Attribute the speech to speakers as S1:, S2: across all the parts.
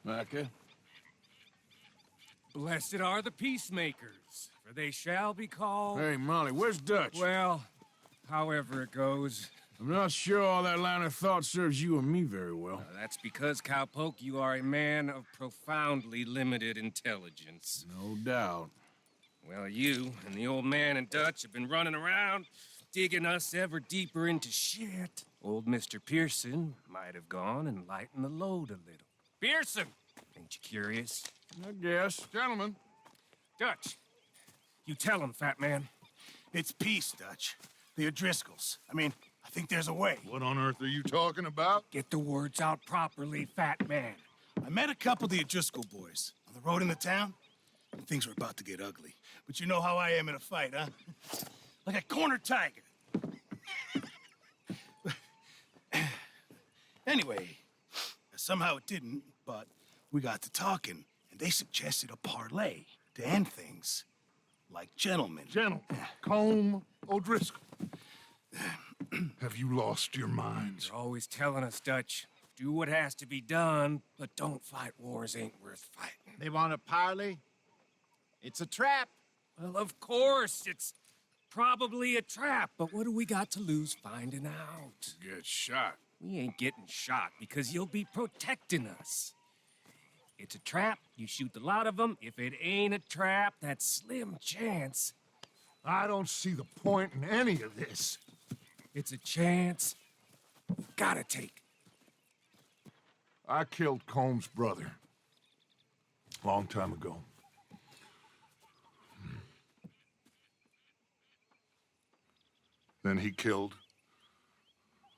S1: Micah?
S2: Blessed are the peacemakers, for they shall be called...
S1: Hey, Molly, where's Dutch?
S2: Well, however it goes.
S1: I'm not sure all that line of thought serves you and me very well.
S2: That's because, Cowpoke, you are a man of profoundly limited intelligence.
S1: No doubt.
S2: Well, you and the old man and Dutch have been running around, digging us ever deeper into shit. Old Mr. Pearson might have gone and lightened the load a little. Pearson! Ain't you curious?
S1: I guess. Gentlemen.
S2: Dutch, you tell him, fat man.
S3: It's peace, Dutch. The O'Driscolls. I think there's a way.
S4: What on earth are you talking about?
S2: Get the words out properly, fat man.
S3: I met a couple of the O'Driscoll boys on the road into town, and things were about to get ugly. But you know how I am in a fight, huh? Like a cornered tiger. Anyway, somehow it didn't, but we got to talking, and they suggested a parlay to end things like gentlemen.
S4: Gentlemen, Colm O'Driscoll. Have you lost your minds?
S2: You're always telling us, Dutch, do what has to be done, but don't fight wars ain't worth fighting.
S5: They want a parley? It's a trap.
S2: Well, of course, it's probably a trap, but what do we got to lose finding out?
S1: Get shot.
S2: We ain't getting shot because you'll be protecting us. It's a trap, you shoot the lot of them. If it ain't a trap, that's slim chance.
S4: I don't see the point in any of this.
S2: It's a chance you gotta take.
S4: I killed Colm's brother. Long time ago. Then he killed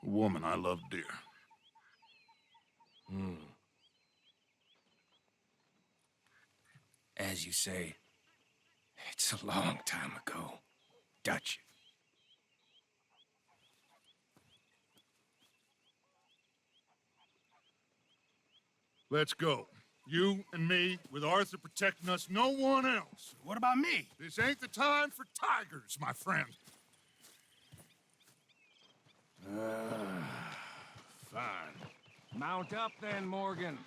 S4: a woman I loved dear.
S2: As you say, it's a long time ago, Dutch.
S4: Let's go. You and me, with Arthur protecting us, no one else.
S3: What about me?
S4: This ain't the time for tigers, my friend.
S1: Fine.
S2: Mount up then, Morgan.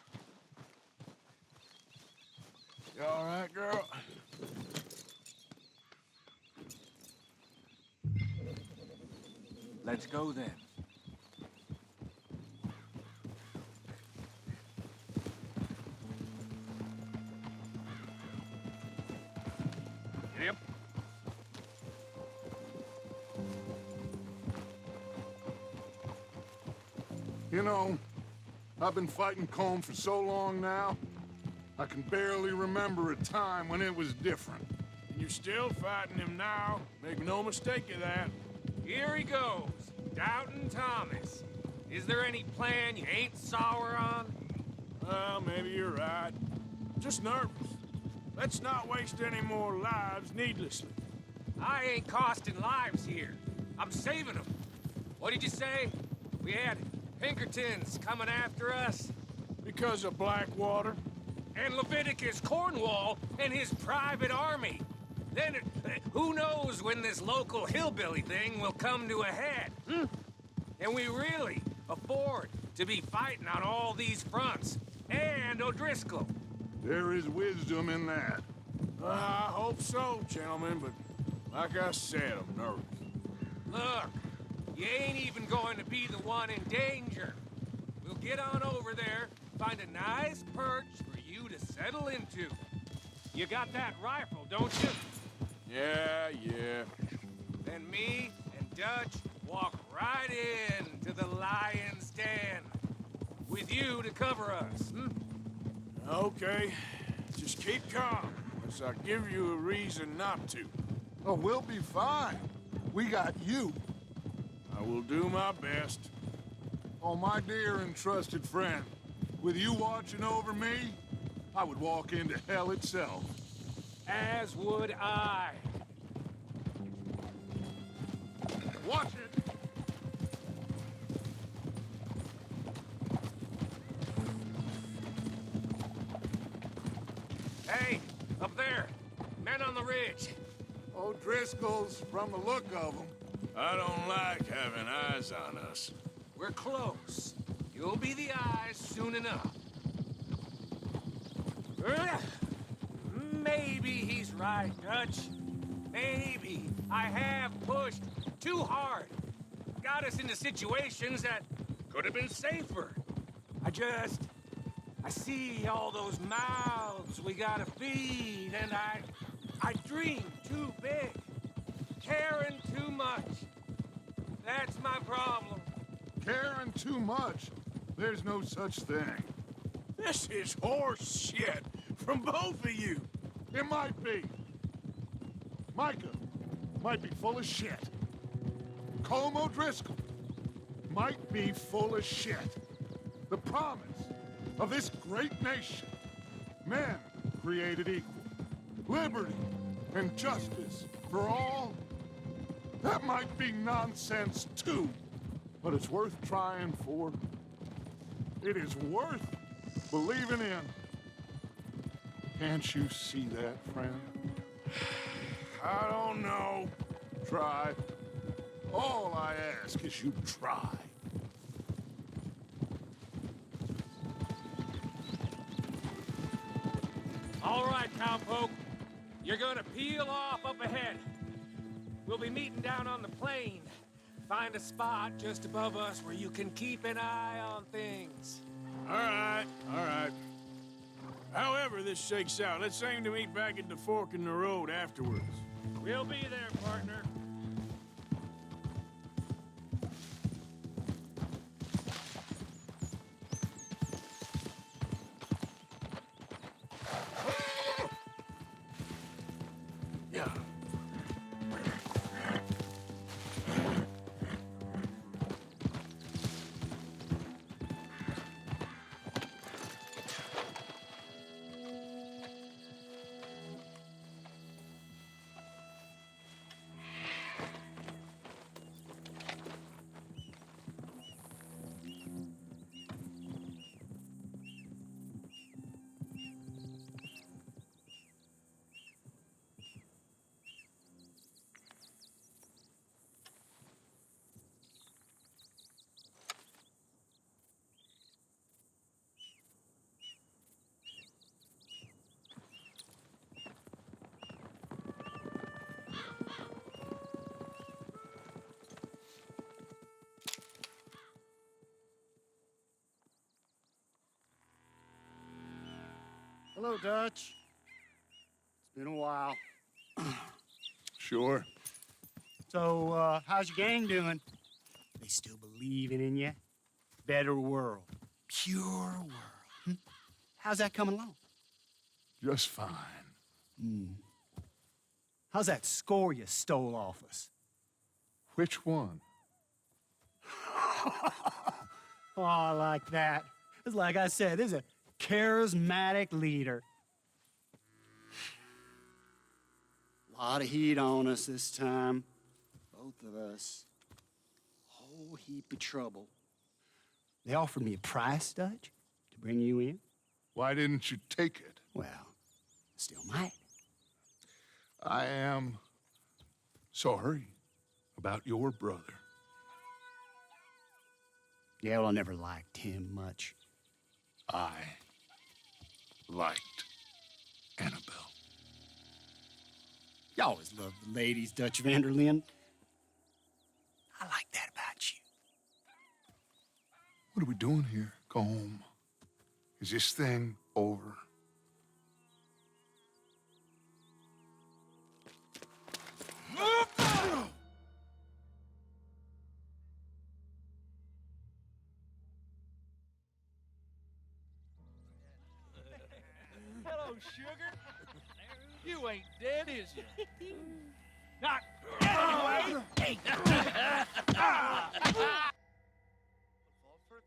S1: You all right, girl?
S2: Let's go then. Get up.
S4: You know, I've been fighting Colm for so long now, I can barely remember a time when it was different.
S1: You're still fighting him now. Make no mistake of that.
S2: Here he goes, Doubting Thomas. Is there any plan you ain't sour on?
S1: Well, maybe you're right. Just nervous. Let's not waste any more lives needlessly.
S2: I ain't costing lives here. I'm saving them. What did you say? We had Pinkertons coming after us?
S1: Because of Blackwater?
S2: And Leviticus Cornwall and his private army. Then, who knows when this local hillbilly thing will come to a head, And we really afford to be fighting on all these fronts. And O'Driscoll.
S4: There is wisdom in that.
S1: I hope so, gentlemen, but like I said, I'm nervous.
S2: Look, you ain't even going to be the one in danger. We'll get on over there, find a nice perch for you to settle into. You got that rifle, don't you?
S1: Yeah.
S2: Then me and Dutch walk right in to the lion's den. With you to cover us,
S1: Okay. Just keep calm, unless I give you a reason not to.
S4: Oh, we'll be fine. We got you.
S1: I will do my best.
S4: Oh, my dear and trusted friend. With you watching over me, I would walk into hell itself.
S2: As would I.
S4: Watch it!
S2: Hey, up there. Men on the ridge.
S4: O'Driscoll's, from the look of them.
S1: I don't like having eyes on us.
S2: We're close. You'll be the eyes soon enough. maybe he's right, Dutch. Maybe I have pushed too hard. Got us into situations that could have been safer. I see all those mouths we gotta feed, and I dream too big. Caring too much. That's my problem.
S4: Caring too much? There's no such thing.
S1: This is horse shit from both of you.
S4: It might be. Micah might be full of shit. Colm O'Driscoll might be full of shit. The promise of this great nation. Men created equal. Liberty and justice for all. That might be nonsense too, but it's worth trying for. It is worth believing in. Can't you see that, friend?
S1: I don't know.
S4: Try. All I ask is you try.
S2: All right, cowpoke. You're gonna peel off up ahead. We'll be meeting down on the plain. Find a spot just above us where you can keep an eye on things.
S1: All right. However this shakes out, let's aim to meet back at the fork in the road afterwards.
S2: We'll be there, partner.
S1: Yeah.
S5: Hello, Dutch. It's been a while.
S4: Sure.
S5: So, how's your gang doing? They still believing in you? Better world. Pure world. How's that coming along?
S4: Just fine.
S5: How's that score you stole off us?
S4: Which one?
S5: Oh, I like that. It's like I said, there's a charismatic leader. A lot of heat on us this time. Both of us. Whole heap of trouble. They offered me a price, Dutch, to bring you in.
S4: Why didn't you take it?
S5: Well, still might.
S4: I am sorry about your brother.
S5: Yeah, well, I never liked him much.
S4: I liked Annabelle.
S5: You always loved the ladies, Dutch Vanderlyn. I like that about you.
S4: What are we doing here, Colm? Is this thing over?
S6: Hello, sugar. You ain't dead, is you?
S2: Not anyway!
S6: Fulford?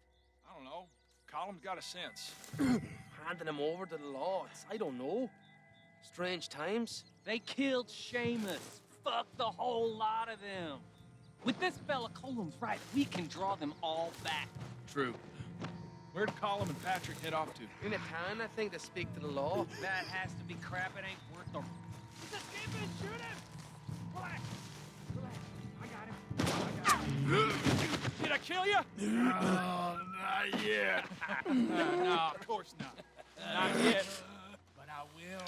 S6: I don't know. Colm's got a sense.
S7: Handing him over to the law. I don't know. Strange times.
S8: They killed Seamus. Fuck the whole lot of them. With this fella Colm's right, we can draw them all back.
S6: True. Where'd Colm and Patrick head off to?
S7: In a town, I think, to speak to the law.
S8: That has to be crap. It ain't worth the...
S2: Just give me shoot him! Relax. I got him.
S6: Did I kill you?
S1: Oh, not yet.
S6: No, of course not. Not yet. But I will.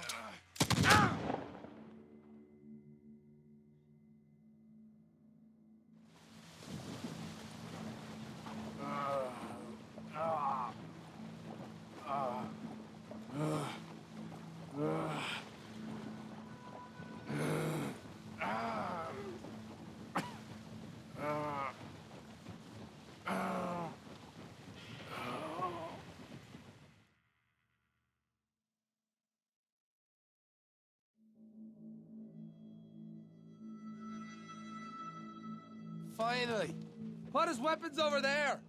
S7: finally. Put his weapons over there.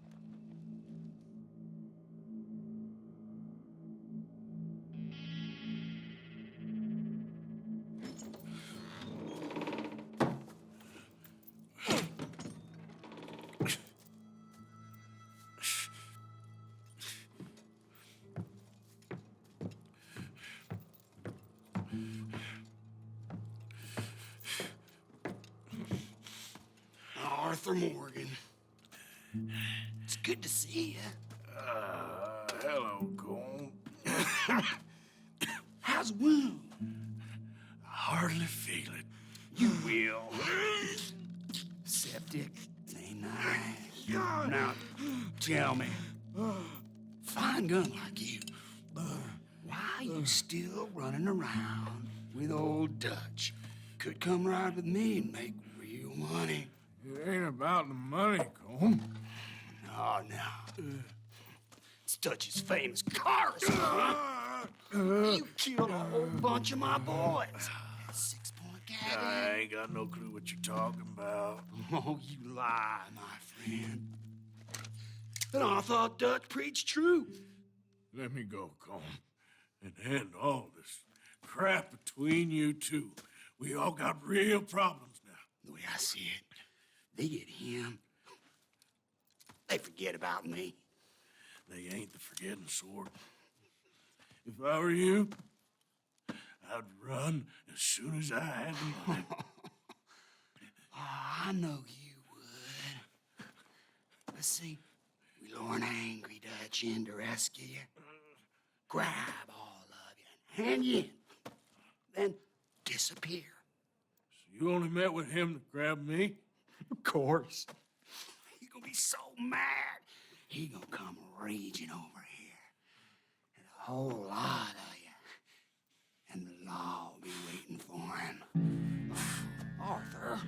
S5: Arthur Morgan. It's good to see you.
S3: Hello, Colm.
S5: How's the wound?
S3: I hardly feel it. You will.
S5: Septic. Ain't nice. Now, tell me. Fine gun like you. Why are you still running around with old Dutch? Could come ride with me and make real money.
S1: It ain't about the money, Colm.
S5: Oh, no. It's Dutch's famous car. You killed a whole bunch of my boys. 6-point gag.
S3: I ain't got no clue what you're talking about.
S5: Oh, you lie, my friend. But I thought Dutch preached truth.
S1: Let me go, Colm, and end all this crap between you two. We all got real problems now.
S5: The way I see it, they get him. They forget about me.
S3: They ain't the forgetting sort. If I were you, I'd run as soon as I had the money.
S5: Oh, I know you would. Let's see, we lure an angry Dutch in to rescue you. Grab all of you and hand you in. Then disappear.
S1: So you only met with him to grab me?
S5: Of course. He's gonna be so mad. He gonna come raging over here. And a whole lot of you. And the law will be waiting for him. Arthur.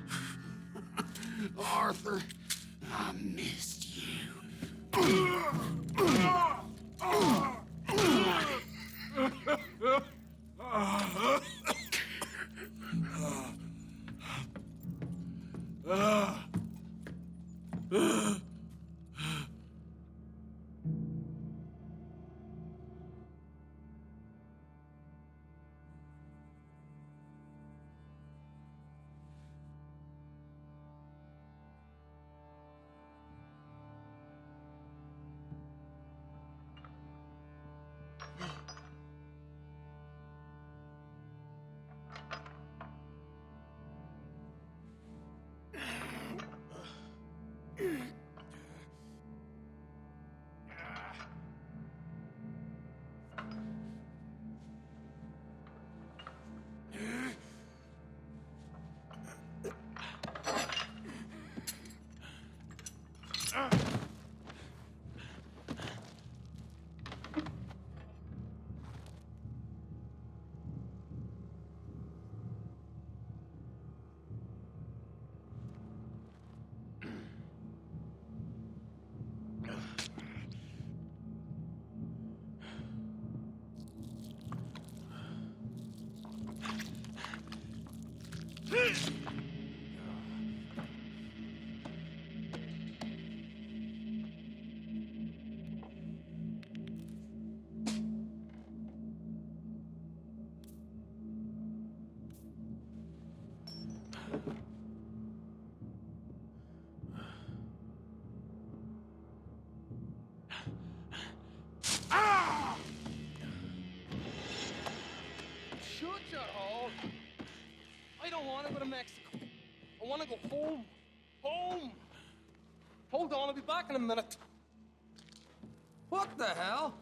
S5: Arthur, I missed you.
S7: Shut your hole. I don't want to go to Mexico. I want to go home. Home! Hold on, I'll be back in a minute. What the hell?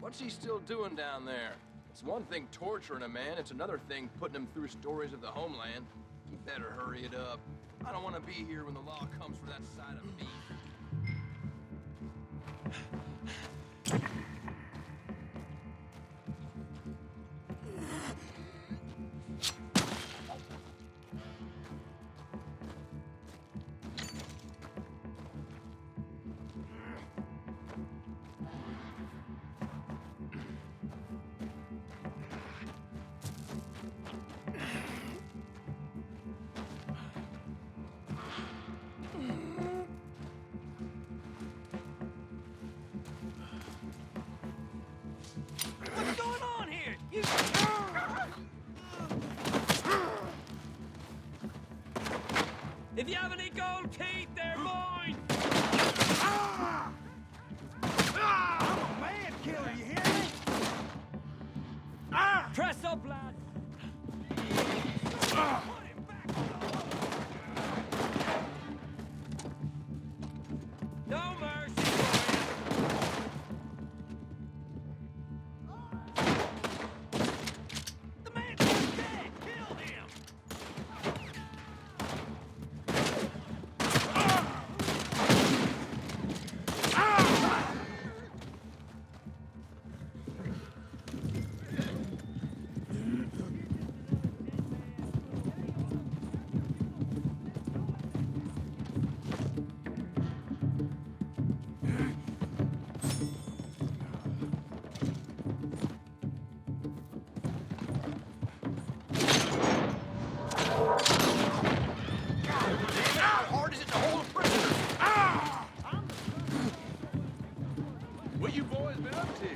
S7: What's he still doing down there? It's one thing torturing a man, it's another thing putting him through stories of the homeland. You better hurry it up. I don't want to be here when the law comes for that side of me.
S8: What's going on here? You... If you have any gold teeth, they're mine!
S3: I'm a man killer, you hear me?
S8: Press up, lad! No mercy for you! The man's dead! Kill him!
S6: What you boys been up to?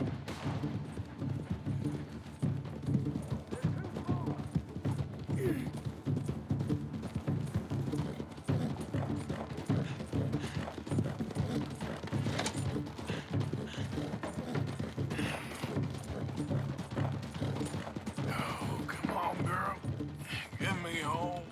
S1: Oh, come on, girl. Get me home.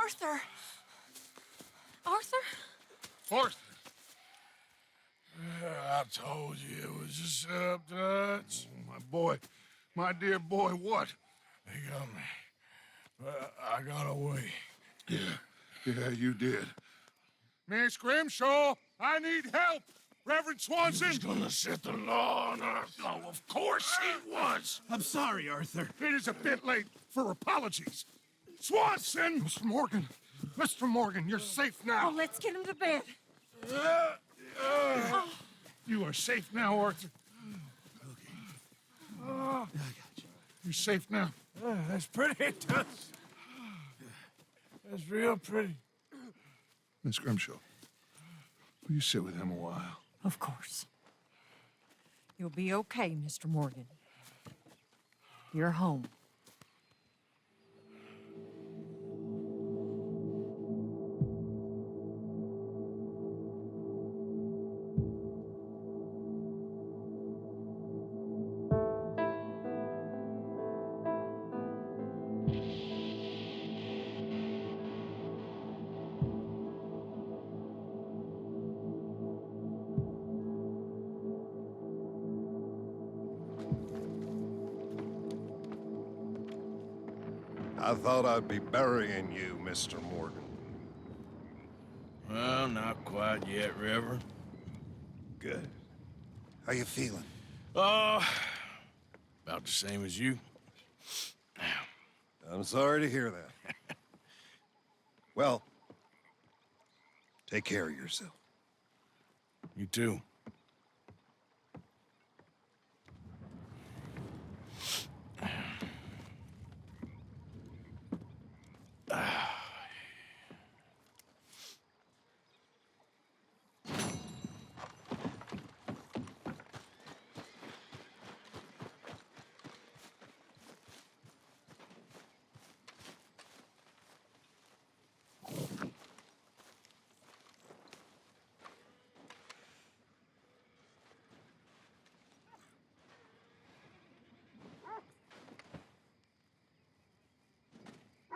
S9: Arthur! Arthur?
S1: Arthur. I told you it was just abducted. My boy, my dear boy, what? They got me. I got away.
S4: Yeah, you did. Miss Grimshaw, I need help! Reverend Swanson!
S1: He's gonna set the law on our... Oh, of course he was.
S3: I'm sorry, Arthur.
S4: It is a bit late for apologies. Swanson! Mr. Morgan, you're safe now.
S9: Oh, let's get him to bed.
S4: You are safe now, Arthur.
S3: I got you.
S4: You're safe now.
S1: That's pretty. That's real pretty.
S4: Miss Grimshaw, will you sit with him a while?
S9: Of course. You'll be okay, Mr. Morgan. You're home.
S10: I thought I'd be burying you, Mr. Morgan.
S1: Well, not quite yet, Reverend.
S10: Good. How you feeling?
S1: About the same as you.
S10: I'm sorry to hear that. Well, take care of yourself.
S1: You too.